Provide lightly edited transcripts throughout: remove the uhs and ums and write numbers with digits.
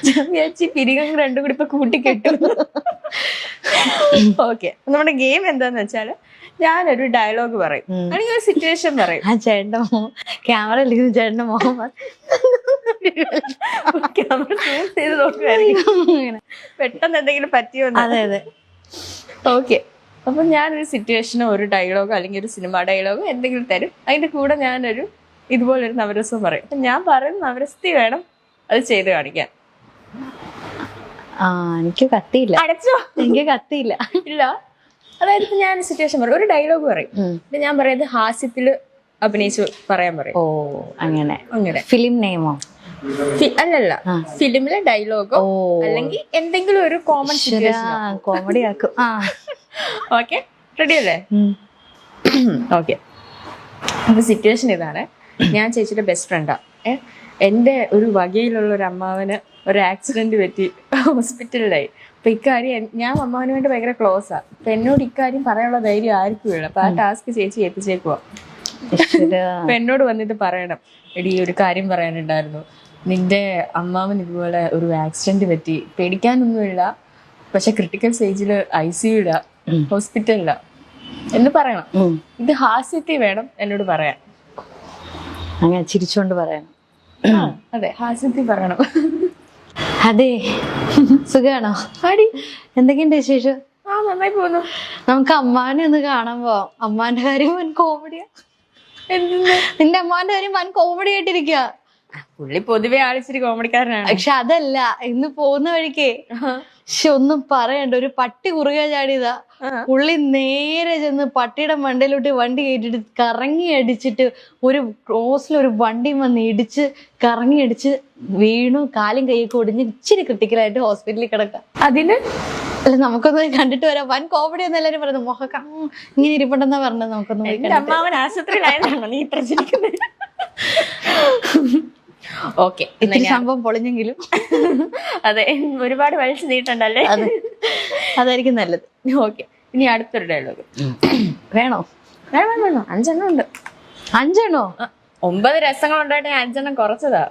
ഞാൻ വിചാരിച്ചു പിരികം രണ്ടും കൂടി ഇപ്പൊ കൂട്ടിക്കെട്ടും. ഓക്കെ, നമ്മുടെ ഗെയിം എന്താന്ന് വെച്ചാല് ഞാനൊരു ഡയലോഗ് പറയും, അല്ലെങ്കിൽ ഒരു സിറ്റുവേഷൻ പറയും. ആ ചേട്ടന്റെ ക്യാമറ ഇരിക്കുന്ന ചേട്ടന്റെ മുഖം ക്യാമറ സൂം ചെയ്ത് നോക്കുമായിരിക്കും പെട്ടെന്ന് എന്തെങ്കിലും പറ്റിയോ. അതെ അതെ. ഓക്കെ, അപ്പൊ ഞാനൊരു സിറ്റുവേഷനോ ഒരു ഡയലോഗോ അല്ലെങ്കിൽ ഒരു സിനിമ ഡയലോഗോ എന്തെങ്കിലും തരും. അതിന്റെ കൂടെ ഞാനൊരു ഇതുപോലൊരു നവരസവും പറയും. അപ്പൊ ഞാൻ പറയുന്ന നവരസത്തിൽ വേണം അത് ചെയ്ത് കാണിക്കാൻ. എനിക്ക് കത്തിയില്ല. അടച്ചോ? എനിക്ക് കത്തിയില്ല. ഇല്ല, അതായത് ഇപ്പൊ ഞാൻ സിറ്റുവേഷൻ പറയും, ഒരു ഡയലോഗ് പറയും. ഞാൻ പറയുന്നത് ഹാസ്യത്തില് അഭിനയിച്ച് പറയാൻ പറയും. ഓ അങ്ങനെ. അങ്ങനെ ഫിലിം നെയിമോ? അല്ലല്ല, ഫിലിമിലെ ഡയലോഗോ അല്ലെങ്കിൽ എന്തെങ്കിലും ഒരു കോമൺ സിറ്റുവേഷൻ. കോമഡി ആക്കും. ഓക്കെ, റെഡി അല്ലേ? ഓക്കെ, അപ്പൊ സിറ്റുവേഷൻ ഇതാണ്. ഞാൻ ചേച്ചിയുടെ ബെസ്റ്റ് ഫ്രണ്ടാ. എൻ്റെ ഒരു വകയിലുള്ള ഒരു അമ്മാവന് ഒരു ആക്സിഡന്റ് പറ്റി ഹോസ്പിറ്റലിലായി. അപ്പൊ ഇക്കാര്യം ഞാൻ അമ്മാവന് വേണ്ടി ഭയങ്കര ക്ലോസാ. അപ്പൊ എന്നോട് ഇക്കാര്യം പറയാനുള്ള ധൈര്യം ആർക്കും ഇല്ല. അപ്പൊ ആ ടാസ്ക് ചേച്ചി എത്തിച്ചേക്കുവാ. അപ്പൊ എന്നോട് വന്നിട്ട് പറയണം, എടി ഒരു കാര്യം പറയാനുണ്ടായിരുന്നു, നിന്റെ അമ്മാവൻ ഇതുപോലെ ഒരു ആക്സിഡന്റ് പറ്റി, പേടിക്കാനൊന്നുമില്ല, പക്ഷെ ക്രിട്ടിക്കൽ സ്റ്റേജില് ICU ഹോസ്പിറ്റലില എന്ന് പറയണം. ഇത് ഹാസ്യത്തിൽ വേണം എന്നോട് പറയാൻ. അങ്ങനെ ചിരിച്ചോണ്ട് പറയണം. അതെ, ഹാസ്യത്തിൽ പറയണം. അതെ, സുഖാണോ? ആടി, എന്തൊക്കെയുണ്ട് വിശേഷം? നന്നായി പോകുന്നു. നമുക്ക് അമ്മാനെ ഒന്ന് കാണാൻ പോവാം. അമ്മാന്റെ കാര്യം വൻ കോമഡിയാ. നിന്റെ അമ്മാന്റെ കാര്യം വൻ കോമഡി ആയിട്ടിരിക്കുക. പുള്ളി പൊതുവെ ആളിച്ചിരി കോമഡിക്കാരനാണ്. പക്ഷെ അതല്ല, ഇന്ന് പോകുന്ന വഴിക്കേ ഒന്നും പറയണ്ട, ഒരു പട്ടി കുറുകെ ചാടിയതാ. പുള്ളി നേരെ ചെന്ന് പട്ടിയുടെ മണ്ടയിലോട്ട് വണ്ടി കയറ്റിട്ട് കറങ്ങി അടിച്ചിട്ട് ഒരു ക്രോസിൽ ഒരു വണ്ടി വന്ന് ഇടിച്ച് കറങ്ങി അടിച്ച് വീണു. കാലും കൈയൊക്കെ ഒടിഞ്ഞ് ഇച്ചിരി ക്രിട്ടിക്കലായിട്ട് ഹോസ്പിറ്റലിൽ കിടക്കാം. അതിന് അല്ല, നമുക്കൊന്ന് കണ്ടിട്ട് വരാം. വൻ കോമഡി എന്ന് എല്ലാരും പറയുന്നത്. മുഖക്ക ഇങ്ങനെ ഇരിപ്പുണ്ടെന്നാ പറഞ്ഞത്. നമുക്കൊന്ന് അമ്മാവൻ ആശുപത്രിയിലായതാണോ നീ പ്രചരിക്കുന്നത്? ഓക്കെ, ഇത്തിരി സംഭവം പൊളിഞ്ഞെങ്കിലും അതെ, ഒരുപാട് വലിച്ചു നീട്ടണ്ടല്ലേ? അതെ, അതായിരിക്കും നല്ലത്. ഓക്കെ, ഇനി അടുത്തൊരു ഡയലോഗ് വേണോ? വേണം വേണം, 5 എണ്ണം ഉണ്ട്. 5 എണ്ണോ? 9 രസങ്ങൾ ഉണ്ടായിട്ട് 5 എണ്ണം കുറച്ചതാ.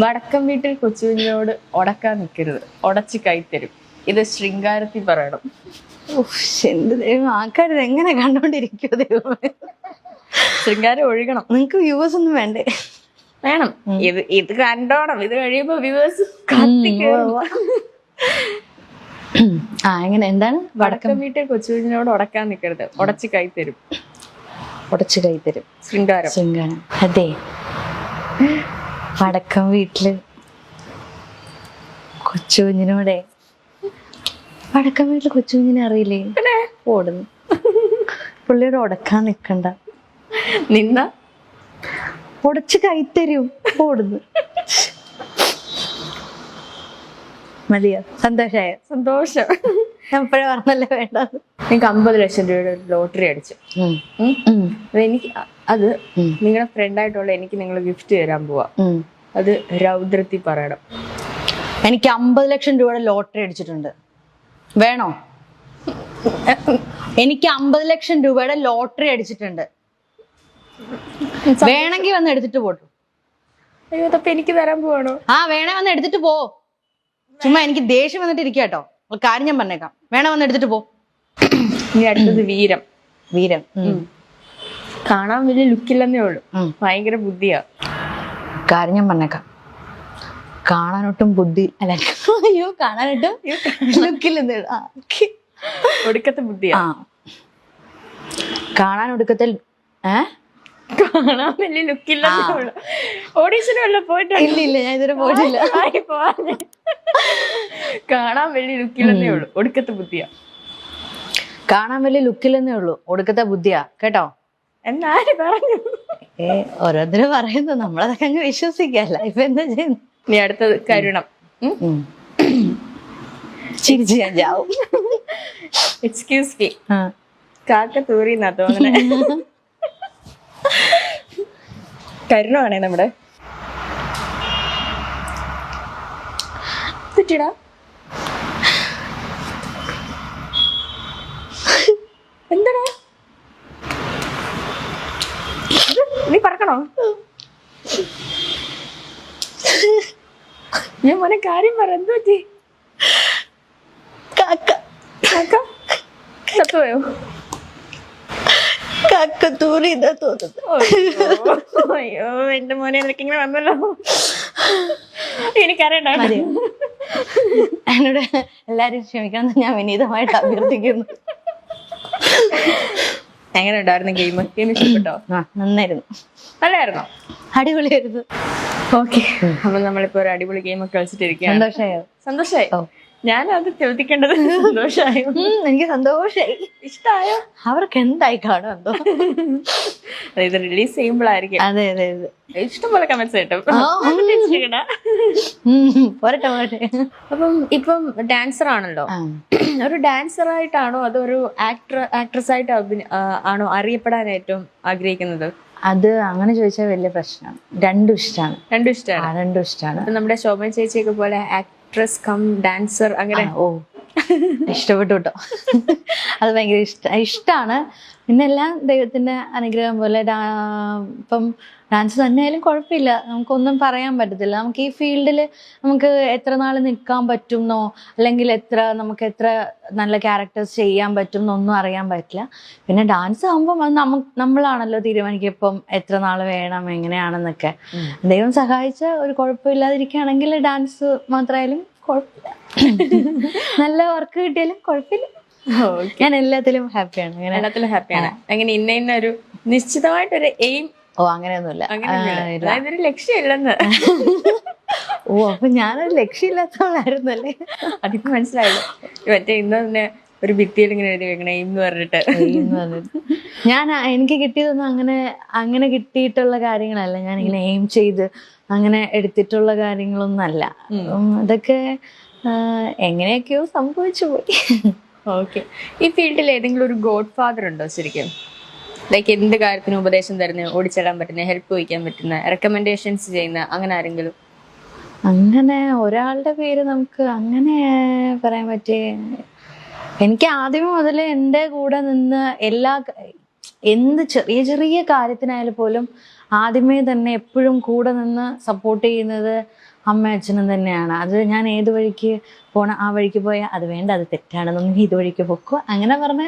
വടക്കം വീട്ടിൽ കൊച്ചുകുഞ്ഞിനോട് ഉടക്കാൻ നിൽക്കരുത്, ഉടച്ച് കൈത്തരും. ഇത് ശൃംഗാരത്തിൽ പറയണം. എന്ത് ദൈവം, ആൾക്കാർ എങ്ങനെ കണ്ടോണ്ടിരിക്കോ ദൈവമേ. ശൃംഗാരം ഒഴുകണം. നിങ്ങക്ക് വ്യൂവേഴ്സ് ഒന്നും വേണ്ടേ? വേണം. ഇത് കണ്ടോണം. ഇത് കഴിയുമ്പോ വ്യൂവേഴ്സ് എങ്ങനെ, എന്താണ്? വടക്കം വീട്ടിൽ കൊച്ചുകുഞ്ഞിനോട് ഉടക്കാൻ നിൽക്കരുത്, ഉടച്ച് കൈത്തരും. ഉടച്ച് കൈത്തരും, ശൃംഗാരം. ശൃംഗാരം. അതെ, വടക്കം വീട്ടില് കൊച്ചുകുഞ്ഞിനോടെ, വടക്കം വീട്ടില് കൊച്ചുകുഞ്ഞിനെ അറിയില്ലേ? ഓടുന്നു. പുള്ളിയോട് ഉടക്കാൻ നിക്കണ്ട, നിന്ന ഉടച്ച് കൈത്തരും. ഓടുന്നു. മതിയോ? സന്തോഷായോ? സന്തോഷം. ഞാൻ ഇപ്പഴേ പറഞ്ഞല്ലേ വേണ്ട. എനിക്ക് 50 ലക്ഷം രൂപയുടെ ലോട്ടറി അടിച്ചു. എനിക്ക് അത് നിങ്ങളുടെ ഫ്രണ്ടായിട്ടുള്ള എനിക്ക് നിങ്ങൾ ഗിഫ്റ്റ് തരാൻ പോവാ. അത് രൗദ്രത്തിൽ പറയണം. എനിക്ക് 50 ലക്ഷം രൂപയുടെ ലോട്ടറി അടിച്ചിട്ടുണ്ട്. വേണോ? എനിക്ക് 50 ലക്ഷം രൂപയുടെ ലോട്ടറി അടിച്ചിട്ടുണ്ട്. വേണമെങ്കിൽ വന്ന് എടുത്തിട്ട് പോട്ടു. അയ്യോ, അപ്പൊ എനിക്ക് തരാൻ പോവാണോ? വേണേ വന്ന് എടുത്തിട്ട് പോ. ചുമ്മാ എനിക്ക് ദേഷ്യം വന്നിട്ട് ഇരിക്കാട്ടോ. കാര്യം ഞാൻ പറഞ്ഞേക്കാം. വേണേ വന്ന് എടുത്തിട്ട് പോ. ഇനി അടുത്തത് വീരം. വീരം കാണാൻ വലിയ ലുക്കില്ലെന്നേ ഉള്ളു, ഭയങ്കര ബുദ്ധിയാ. കാര്യം ഞാൻ പറഞ്ഞേക്കാം. കാണാനൊട്ടും ബുദ്ധി അല്ല, അയ്യോ കാണാനൊട്ടും ലുക്കില്ലെന്നേ ഉള്ളു. ഒടുക്കത്തെ ബുദ്ധിയാ. കാണാൻ ഒടുക്കത്തെ കാണാൻ വലിയ ലുക്കില്ലെന്നേ ഉള്ളു. ഓഡീഷനും വല്ല പോയിട്ടില്ല? ഇല്ല, ഞാൻ ഇതുവരെ പോയിട്ടില്ല. കാണാൻ വലിയ ലുക്കില്ലെന്നേ ഉള്ളു, ഒടുക്കത്തെ ബുദ്ധിയാ. കാണാൻ വലിയ ലുക്കില്ലെന്നേ ഉള്ളു, ഒടുക്കത്തെ ബുദ്ധിയാ. കേട്ടോ? എന്നാര് പറഞ്ഞു? ഓരോരുത്തരും പറയുന്നു, നമ്മളതൊക്കെ അങ്ങ് വിശ്വസിക്കല്ല. ഇപ്പൊ എന്താ ചെയ്യുന്നു? നീ അടുത്തത് കരുണം. ചിരിച്ച് ഞാൻ ചാവും. എക്സ്ക്യൂസ് മീ, കാക്ക തൂറിന്നാ തോന്നണേ. കരുണമാണേ നമ്മുടെ. തെറ്റിടാ. എന്താടാ നീ പറക്കണോ? ഞാൻ മോനെ കാര്യം പറ, എന്ത് പറ്റി? കാക്ക ചത്തുപോയോ? കാക്ക തൂറിയതാ തോന്നുന്നു. അയ്യോ എന്റെ മോനെ, എനിക്കിങ്ങനെ വന്നല്ലോ. എനിക്കറിയണ്ട. എന്നോട് എല്ലാരും ക്ഷമിക്കണം ഞാൻ വിനീതമായിട്ട് അഭ്യർത്ഥിക്കുന്നു. എങ്ങനെ ഉണ്ടായിരുന്നു ഗെയിം? ഗെയിം ഇഷ്ടപ്പെട്ടോ? നന്നായിരുന്നു. നല്ലായിരുന്നോ? അടിപൊളിയായിരുന്നു. ഓക്കെ, അപ്പൊ നമ്മളിപ്പോ ഒരു അടിപൊളി ഗെയിം ഒക്കെ കളിച്ചിട്ടിരിക്കുകയാണ്. സന്തോഷമായോ? സന്തോഷായി. ഞാനത് ചോദിക്കേണ്ടത് സന്തോഷമായോ? എനിക്ക് സന്തോഷായി. ഇഷ്ടായോ? അവർക്ക് എന്തായി കാണും എന്തോ. ഇത് റിലീസ് ചെയ്യുമ്പോഴായിരിക്കും. അതെ അതെ അതെ, ഇഷ്ടംപോലെ കമന്റ്സ് കിട്ടും. പോരട്ടെ. അപ്പം ഇപ്പം ഡാൻസർ ആണല്ലോ, ഒരു ഡാൻസർ ആയിട്ടാണോ അതോ ഒരു ആക്ട്രസ് ആയിട്ട് ആണോ അറിയപ്പെടാൻ ഏറ്റവും ആഗ്രഹിക്കുന്നത്? അത് അങ്ങനെ ചോദിച്ചാൽ വലിയ പ്രശ്നമാണ്. രണ്ടും ഇഷ്ടമാണ്. രണ്ടും ഇഷ്ടമാണ്. നമ്മുടെ ശോഭന ചേച്ചിയൊക്കെ പോലെ ആക്ട്രസ് കം ഡാൻസർ അങ്ങനെ? ഓ, ഇഷ്ടപ്പെട്ടു കേട്ടോ. അത് ഭയങ്കര ഇഷ്ടമാണ്. പിന്നെ എല്ലാം ദൈവത്തിന്റെ അനുഗ്രഹം പോലെ. ഇപ്പം ഡാൻസ് തന്നെയായാലും കുഴപ്പമില്ല, നമുക്കൊന്നും പറയാൻ പറ്റത്തില്ല. നമുക്ക് ഈ ഫീൽഡിൽ നമുക്ക് എത്ര നാൾ നിൽക്കാൻ പറ്റുമെന്നോ അല്ലെങ്കിൽ നമുക്ക് എത്ര നല്ല ക്യാരക്ടേഴ്സ് ചെയ്യാൻ പറ്റും എന്നൊന്നും അറിയാൻ പറ്റില്ല. പിന്നെ ഡാൻസ് ആകുമ്പം അത് നമ്മളാണല്ലോ തീരുമാനിക്കുക ഇപ്പം എത്ര നാൾ വേണം എങ്ങനെയാണെന്നൊക്കെ. ദൈവം സഹായിച്ച ഒരു കുഴപ്പമില്ലാതിരിക്കുകയാണെങ്കിൽ ഡാൻസ് മാത്രമായാലും കുഴപ്പമില്ല. നല്ല വർക്ക് കിട്ടിയാലും കുഴപ്പമില്ല. ഞാൻ എല്ലാത്തിലും ഹാപ്പിയാണ്. എല്ലാത്തിലും ഹാപ്പിയാണ്. അങ്ങനെ ഇന്ന ഒരു നിശ്ചിതമായിട്ടൊരു എയിം? ഓ, അങ്ങനെയൊന്നുമില്ല. അതൊരു ലക്ഷ്യമില്ലെന്ന്. ഓ, അപ്പൊ ഞാനൊരു ലക്ഷ്യമില്ലാത്തവളായിരുന്നല്ലേ? അതിപ്പോ മനസ്സിലായല്ലോ. മറ്റേ ഇന്ന് തന്നെ ഒരു ഭിത്തിയിൽ ഇങ്ങനെ എഴുതി വെക്കണേ എയിം എന്ന് പറഞ്ഞിട്ട്. എനിക്ക് കിട്ടിയതൊന്നും അങ്ങനെ കിട്ടിയിട്ടുള്ള കാര്യങ്ങളല്ല. ഞാനിങ്ങനെ എയിം ചെയ്ത് അങ്ങനെ എടുത്തിട്ടുള്ള കാര്യങ്ങളൊന്നും അല്ല. അതൊക്കെ എങ്ങനെയൊക്കെയോ സംഭവിച്ചു പോയി. ഓക്കെ, ഈ ഫീൽഡിൽ ഏതെങ്കിലും ഒരു ഗോഡ് ഫാദർ ഉണ്ടോ ശരിക്കും? ലൈക്ക് എന്ത് കാര്യത്തിനും ഉപദേശം തരുന്ന, ഓടിച്ചെല്ലാൻ പറ്റുന്ന, ഹെൽപ്പ് ചോദിക്കാൻ പറ്റുന്ന, റെക്കമെൻഡേഷൻസ് ചെയ്യുന്ന അങ്ങനെ ആരെങ്കിലും? അങ്ങനെ ഒരാളുടെ പേര് നമുക്ക് അങ്ങനെ പറയാൻ പറ്റേ. എനിക്ക് ആദ്യമേ മുതൽ എൻ്റെ കൂടെ നിന്ന് എന്ത് ചെറിയ ചെറിയ കാര്യത്തിനായാലും പോലും ആദ്യമേ തന്നെ എപ്പോഴും കൂടെ നിന്ന് സപ്പോർട്ട് ചെയ്യുന്നത് അമ്മ അച്ഛനും തന്നെയാണ്. അത് ഞാൻ ഏത് വഴിക്ക് പോകണം, ആ വഴിക്ക് പോയാൽ അത് വേണ്ട, അത് തെറ്റാണെന്നൊന്നും ഇത് വഴിക്ക് പൊക്കോ അങ്ങനെ പറഞ്ഞ്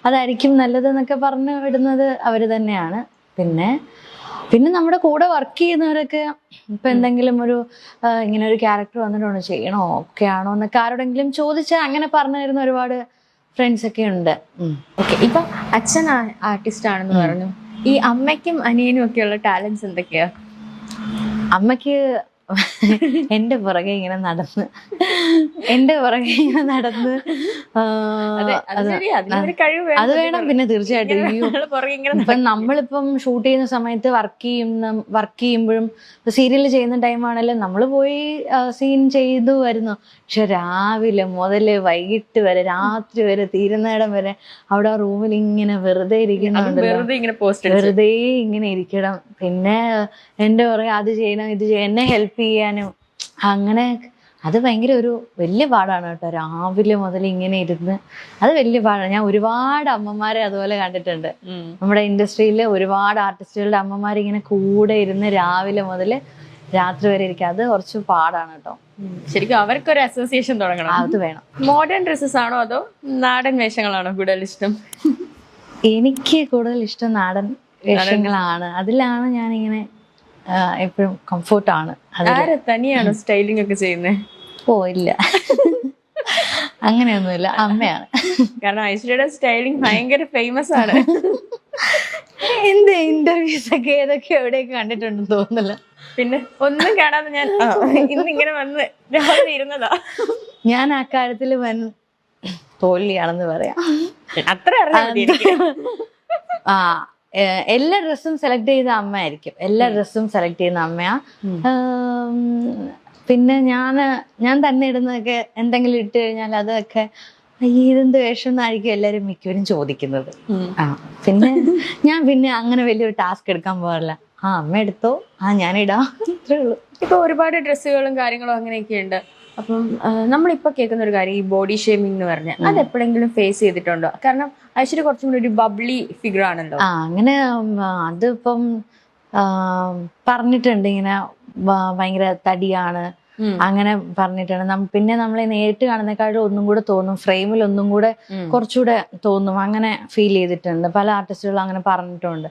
അതായിരിക്കും നല്ലതെന്നൊക്കെ പറഞ്ഞു വിടുന്നത് അവർ തന്നെയാണ്. പിന്നെ നമ്മുടെ കൂടെ വർക്ക് ചെയ്യുന്നവരൊക്കെ ഇപ്പം എന്തെങ്കിലും ഇങ്ങനെ ഒരു ക്യാരക്ടർ വന്നിട്ടുണ്ടോ, ചെയ്യണോ, ഒക്കെ ആണോ എന്നൊക്കെ ആരോടെങ്കിലും ചോദിച്ചാൽ അങ്ങനെ പറഞ്ഞു തരുന്ന ഒരുപാട് ഫ്രണ്ട്സ് ഒക്കെ ഉണ്ട്. ഓക്കെ, ഇപ്പൊ അച്ഛൻ ആർട്ടിസ്റ്റ് ആണെന്ന് പറഞ്ഞു. ഈ അമ്മയ്ക്കും അനിയനും ഒക്കെയുള്ള ടാലൻസ് എന്തൊക്കെയാ? അമ്മയ്ക്ക് എന്റെ പുറകെ ഇങ്ങനെ നടന്ന് അത് വേണം. പിന്നെ തീർച്ചയായിട്ടും ഇപ്പം നമ്മളിപ്പം ഷൂട്ട് ചെയ്യുന്ന സമയത്ത് വർക്ക് ചെയ്യുമ്പോഴും സീരിയൽ ചെയ്യുന്ന ടൈമാണെങ്കിലും നമ്മൾ പോയി സീൻ ചെയ്തു വരുന്നു. പക്ഷെ രാവിലെ മുതൽ വൈകിട്ട് വരെ രാത്രി വരെ തീരുന്നിടം വരെ അവിടെ ആ റൂമിൽ ഇങ്ങനെ വെറുതെ ഇരിക്കുന്നുണ്ടല്ലോ, വെറുതെ ഇങ്ങനെ ഇരിക്കണം. പിന്നെ എന്റെ പുറകെ അത് ചെയ്യണം ഇത് ചെയ്യണം, എന്നെ ഹെൽപ്പ് ചെയ്യാനും അങ്ങനെ. അത് ഭയങ്കര ഒരു വലിയ പാടാണ് കേട്ടോ, രാവിലെ മുതൽ ഇങ്ങനെ ഇരുന്ന്. അത് വലിയ പാടാണ്. ഞാൻ ഒരുപാട് അമ്മമാരെ അതുപോലെ കണ്ടിട്ടുണ്ട്. നമ്മുടെ ഇൻഡസ്ട്രിയിൽ ഒരുപാട് ആർട്ടിസ്റ്റുകളുടെ അമ്മമാർ ഇങ്ങനെ കൂടെ ഇരുന്ന് രാവിലെ മുതൽ രാത്രി വരെ ഇരിക്കുക. അത് കുറച്ച് പാടാണ് കേട്ടോ. ശരിക്കും അവർക്കൊരു അസോസിയേഷൻ തുടങ്ങണം. അത് വേണം. മോഡേൺ ഡ്രസ്സസ് ആണോ അതോ നാടൻ വേഷങ്ങളാണോ കൂടുതൽ ഇഷ്ടം? എനിക്ക് കൂടുതൽ ഇഷ്ടം നാടൻ വേഷങ്ങളാണ്. അതിലാണ് ഞാനിങ്ങനെ എപ്പോഴും കംഫോർട്ടാണ്. തനിയാണോ സ്റ്റൈലിംഗ് ഒക്കെ ചെയ്യുന്നത്? ഓ ഇല്ല, അങ്ങനെയൊന്നുമില്ല, അമ്മയാണ്. കാരണം ഐശ്വര്യയുടെ സ്റ്റൈലിംഗ് ഭയങ്കര ഫേമസ് ആണ്. എന്ത് ഇന്റർവ്യൂസ് ഒക്കെ ഏതൊക്കെ എവിടെയൊക്കെ കണ്ടിട്ടുണ്ടെന്ന് തോന്നുന്നില്ല. പിന്നെ ഒന്നും കാണാതെ ഞാൻ ഇന്നിങ്ങനെ വന്ന് രാവിലെ ഇരുന്നതാ. ഞാൻ ആ കാര്യത്തില് തോൽവിയാണെന്ന് പറയാം. അത്ര എല്ലാ ഡ്രസ്സും സെലക്ട് ചെയ്ത അമ്മയായിരിക്കും. എല്ലാ ഡ്രസ്സും സെലക്ട് ചെയ്യുന്ന അമ്മയാ. പിന്നെ ഞാൻ തന്നെ ഇടുന്നതൊക്കെ എന്തെങ്കിലും ഇട്ട് കഴിഞ്ഞാൽ അതൊക്കെ ഇതെന്ത് വേഷം എന്നായിരിക്കും എല്ലാവരും മിക്കവരും ചോദിക്കുന്നത്. പിന്നെ അങ്ങനെ വലിയൊരു ടാസ്ക് എടുക്കാൻ പോകാറില്ല. അമ്മ എടുത്തോ, ഞാനിടാം, ഇത്രേ ഉള്ളൂ. ഇപ്പൊ ഒരുപാട് ഡ്രസ്സുകളും കാര്യങ്ങളും അങ്ങനെയൊക്കെ ഉണ്ട്. അപ്പം നമ്മളിപ്പോ കേൾക്കുന്ന ഒരു കാര്യം, ഈ ബോഡി ഷേമിംഗ് എന്ന് പറഞ്ഞാൽ അത് എപ്പോഴെങ്കിലും ഫേസ് ചെയ്തിട്ടുണ്ടോ? കാരണം ഐശ്വര്യ കുറച്ചും കൂടി ഒരു ബബ്ലി ഫിഗർ ആണല്ലോ. അങ്ങനെ അതിപ്പം പറഞ്ഞിട്ടുണ്ട് ഇങ്ങനെ ഭയങ്കര തടിയാണ് അങ്ങനെ പറഞ്ഞിട്ടുണ്ട്. പിന്നെ നമ്മളെ നേരിട്ട് കാണുന്നേക്കാളും ഒന്നും കൂടെ തോന്നും, ഫ്രെയിമിൽ ഒന്നും കൂടെ കുറച്ചുകൂടെ തോന്നും, അങ്ങനെ ഫീൽ ചെയ്തിട്ടുണ്ട്. പല ആർട്ടിസ്റ്റുകളും അങ്ങനെ പറഞ്ഞിട്ടുണ്ട്.